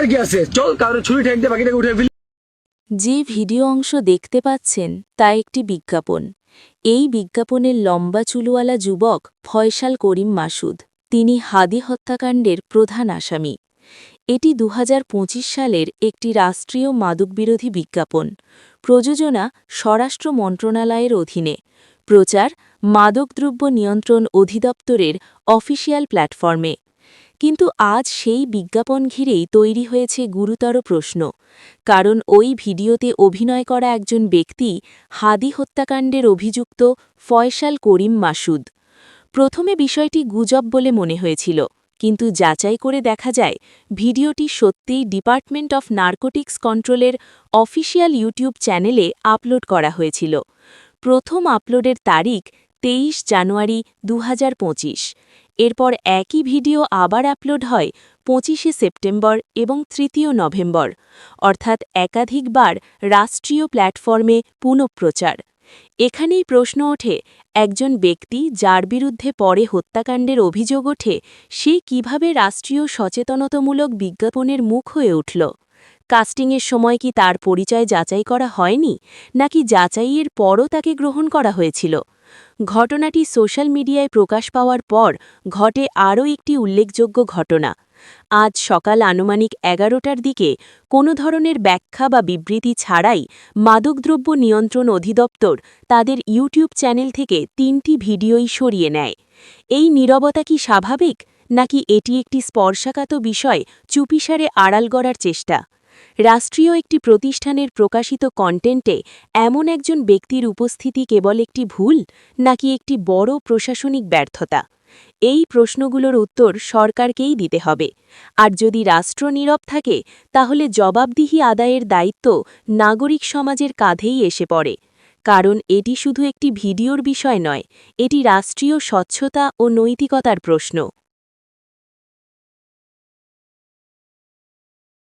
আর কি আছে, চল কারো ছুরি ঠেক দিয়ে বাকিটাকে উঠে ফেলি। যে ভিডিও অংশ দেখতে পাচ্ছেন তা একটি বিজ্ঞাপন। এই বিজ্ঞাপনের লম্বা চুলওয়ালা যুবক ফয়সাল করিম মাসুদ। তিনি হাদি হত্যাকাণ্ডের প্রধান আসামি। এটি ২০২৫ সালের একটি রাষ্ট্রীয় মাদকবিরোধী বিজ্ঞাপন। প্রযোজনা স্বরাষ্ট্র মন্ত্রণালয়ের অধীনে। প্রচার মাদকদ্রব্য নিয়ন্ত্রণ অধিদপ্তরের অফিসিয়াল প্ল্যাটফর্মে। কিন্তু আজ সেই বিজ্ঞাপন ঘিরেই তৈরি হয়েছে গুরুতর প্রশ্ন, কারণ ওই ভিডিওতে অভিনয় করা একজন ব্যক্তি হাদি হত্যাকাণ্ডের অভিযুক্ত ফয়সাল করিম মাসুদ। প্রথমে বিষয়টি গুজব বলে মনে হয়েছিল, কিন্তু যাচাই করে দেখা যায় ভিডিওটি সত্যিই ডিপার্টমেন্ট অফ নার্কোটিক্স কন্ট্রোলের অফিসিয়াল ইউটিউব চ্যানেলে আপলোড করা হয়েছিল। প্রথম আপলোডের তারিখ ২৩ জানুয়ারি ২০২৫। এরপর একই ভিডিও আবার আপলোড হয় ২৫শে সেপ্টেম্বর এবং ৩ নভেম্বর, অর্থাৎ একাধিকবার রাষ্ট্রীয় প্ল্যাটফর্মে পুনঃপ্রচার। এখানেই প্রশ্ন ওঠে, একজন ব্যক্তি যার বিরুদ্ধে পরে হত্যাকাণ্ডের অভিযোগ ওঠে, সে কিভাবে রাষ্ট্রীয় সচেতনতামূলক বিজ্ঞাপনের মুখ হয়ে উঠল? কাস্টিংয়ের সময় কি তার পরিচয় যাচাই করা হয়নি, নাকি যাচাইয়ের পরও তাকে গ্রহণ করা হয়েছিল? ঘটনাটি সোশ্যাল মিডিয়ায় প্রকাশ পাওয়ার পর ঘটে আরও একটি উল্লেখযোগ্য ঘটনা। আজ সকাল আনুমানিক ১১টার দিকে কোনো ধরনের ব্যাখ্যা বা বিবৃতি ছাড়াই মাদকদ্রব্য নিয়ন্ত্রণ অধিদপ্তর তাদের ইউটিউব চ্যানেল থেকে ৩টি ভিডিওই সরিয়ে নেয়। এই নীরবতা কি স্বাভাবিক, নাকি এটি একটি স্পর্শকাতর বিষয় চুপিসারে আড়াল করার চেষ্টা? রাষ্ট্রীয় একটি প্রতিষ্ঠানের প্রকাশিত কন্টেন্টে এমন একজন ব্যক্তির উপস্থিতি কেবল একটি ভুল, নাকি একটি বড় প্রশাসনিক ব্যর্থতা? এই প্রশ্নগুলোর উত্তর সরকারকেই দিতে হবে। আর যদি রাষ্ট্র নীরব থাকে, তাহলে জবাবদিহি আদায়ের দায়িত্ব নাগরিক সমাজের কাঁধেই এসে পড়ে। কারণ এটি শুধু একটি ভিডিওর বিষয় নয়, এটি রাষ্ট্রীয় স্বচ্ছতা ও নৈতিকতার প্রশ্ন।